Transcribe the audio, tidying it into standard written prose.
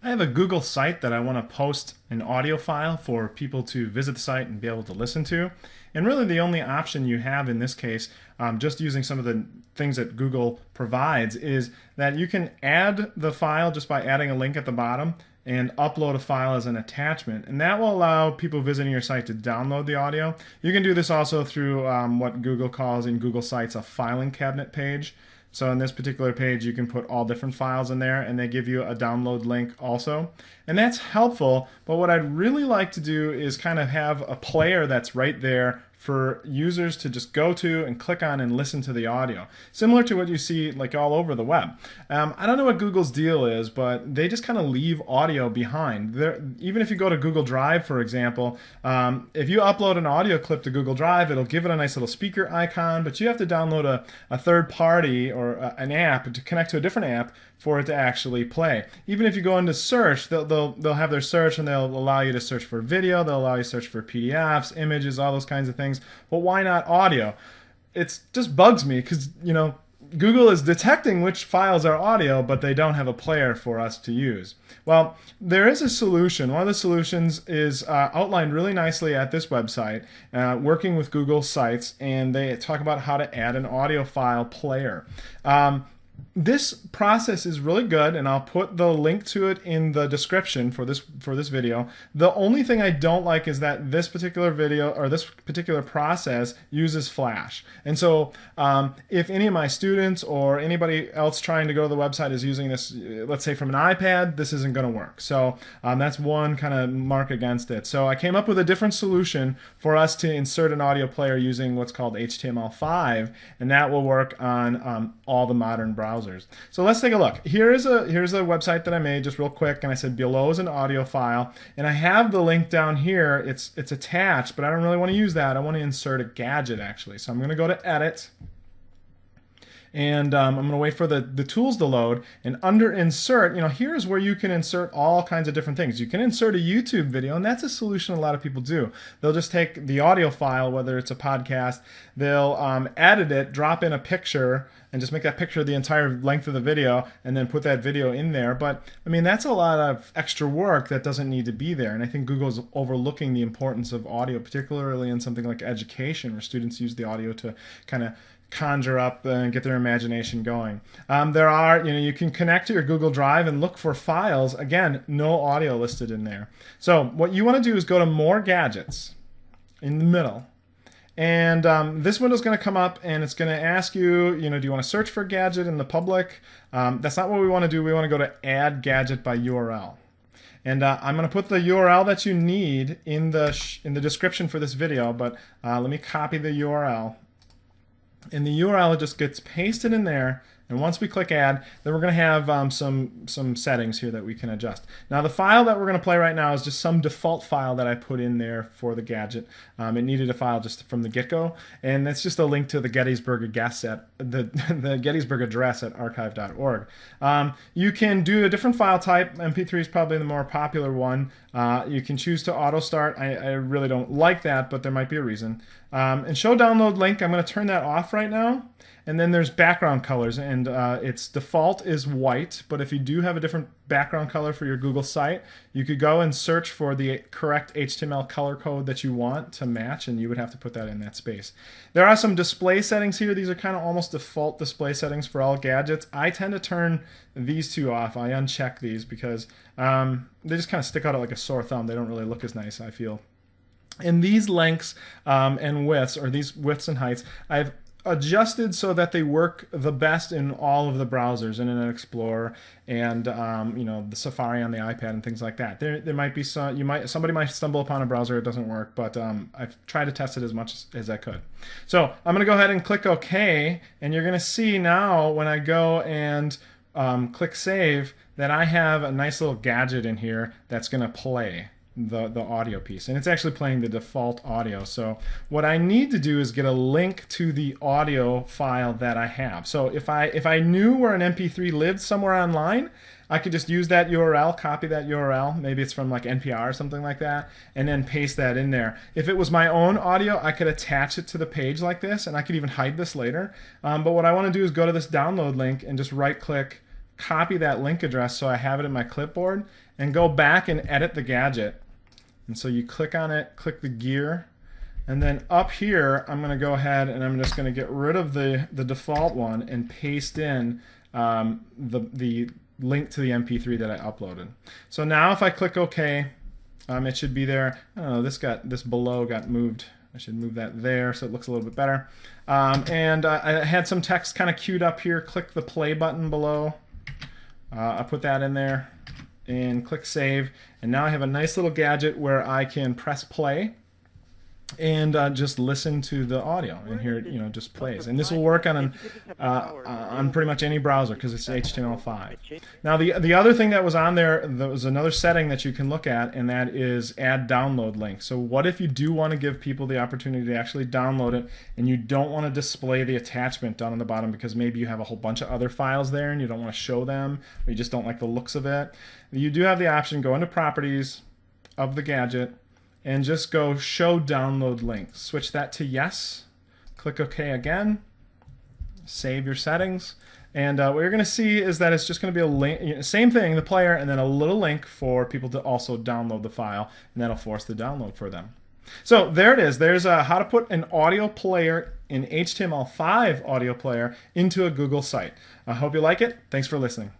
I have a Google site that I want to post an audio file for people to visit the site and be able to listen to. And really the only option you have in this case, just using some of the things that Google provides, is that you can add the file just by adding a link at the bottom and upload a file as an attachment. And that will allow people visiting your site to download the audio. You can do this also through what Google calls in Google Sites a filing cabinet page. So in this particular page, you can put all different files in there, and they give you a download link also. And that's helpful, but what I'd really like to do is kind of have a player that's right there for users to just go to and click on and listen to the audio. Similar to what you see like all over the web. I don't know what Google's deal is, but they just kind of leave audio behind. Even if you go to Google Drive, for example, if you upload an audio clip to Google Drive, it'll give it a nice little speaker icon, but you have to download a third party or an app to connect to a different app for it to actually play. Even if you go into search, they'll have their search, and they'll allow you to search for video, they'll allow you to search for PDFs, images, all those kinds of things. But why not audio? It just bugs me because, Google is detecting which files are audio, but they don't have a player for us to use. Well, there is a solution. One of the solutions is outlined really nicely at this website, working with Google Sites, and they talk about how to add an audio file player. This process is really good, and I'll put the link to it in the description for this video. The only thing I don't like is that this particular video or this particular process uses Flash. And so if any of my students or anybody else trying to go to the website is using this, let's say from an iPad, this isn't going to work. So that's one kind of mark against it. So I came up with a different solution for us to insert an audio player using what's called HTML5, and that will work on all the modern browsers. So let's take a look. Here's a website that I made just real quick, and I said below is an audio file, and I have the link down here. It's attached, but I don't really want to use that. I want to insert a gadget actually. So I'm going to go to Edit, and I'm going to wait for the tools to load. And under Insert, here's where you can insert all kinds of different things. You can insert a YouTube video, and that's a solution a lot of people do. They'll just take the audio file, whether it's a podcast, they'll edit it, drop in a picture, and just make that picture the entire length of the video, and then put that video in there. But I mean, that's a lot of extra work that doesn't need to be there. And I think Google's overlooking the importance of audio, particularly in something like education, where students use the audio to kind of conjure up and get their imagination going. There are, you can connect to your Google Drive and look for files. Again, no audio listed in there. So what you want to do is go to More Gadgets in the middle. And this window is going to come up, and it's going to ask you, do you want to search for gadget in the public? That's not what we want to do. We want to go to Add Gadget by URL. And I'm going to put the URL that you need in the description for this video, but let me copy the URL. And the URL just gets pasted in there, and once we click Add, then we're going to have some settings here that we can adjust. Now the file that we're going to play right now is just some default file that I put in there for the gadget. It needed a file just from the get-go, and that's just a link to the Gettysburg address at the Gettysburg address at archive.org. You can do a different file type. MP3 is probably the more popular one. You can choose to auto start. I really don't like that, but there might be a reason. And show download link, I'm going to turn that off right now. And then there's background colors, and its default is white, but if you do have a different background color for your Google site, you could go and search for the correct HTML color code that you want to match, and you would have to put that in that space. There are some display settings here. These are kind of almost default display settings for all gadgets. I tend to turn these two off. I uncheck these because they just kind of stick out like a sore thumb. They don't really look as nice, I feel. And these lengths and widths, or these widths and heights, I've adjusted so that they work the best in all of the browsers, Internet Explorer and the Safari on the iPad and things like that. There might be somebody might stumble upon a browser it doesn't work, but I've tried to test it as much as I could. So I'm going to go ahead and click OK, and you're going to see now when I go and click Save that I have a nice little gadget in here that's going to play the audio piece, and it's actually playing the default audio. So what I need to do is get a link to the audio file that I have. So if I knew where an MP3 lived somewhere online, I could just use that URL, copy that URL, maybe it's from like NPR or something like that, and then paste that in there. If it was my own audio, I could attach it to the page like this, and I could even hide this later. But what I want to do is go to this download link and just right click, copy that link address so I have it in my clipboard, and go back and edit the gadget. And so you click on it, click the gear, and then up here I'm going to go ahead and I'm just going to get rid of the default one and paste in the link to the MP3 that I uploaded. So now if I click OK, it should be there. I don't know, this below got moved. I should move that there so it looks a little bit better. And I had some text kind of queued up here. Click the play button below. I put that in there and click save. And now I have a nice little gadget where I can press play and just listen to the audio, and here it just plays. And this will work on pretty much any browser because it's HTML5. Now the other thing that was on there was another setting that you can look at, and that is add download link. So what if you do want to give people the opportunity to actually download it, and you don't want to display the attachment down on the bottom because maybe you have a whole bunch of other files there and you don't want to show them, or you just don't like the looks of it? You do have the option, go into properties of the gadget and just go show download links. Switch that to yes. Click OK again. Save your settings. And what you're going to see is that it's just going to be a link, same thing, the player, and then a little link for people to also download the file, and that'll force the download for them. So there it is. There's how to put an audio player, an HTML5 audio player, into a Google site. I hope you like it. Thanks for listening.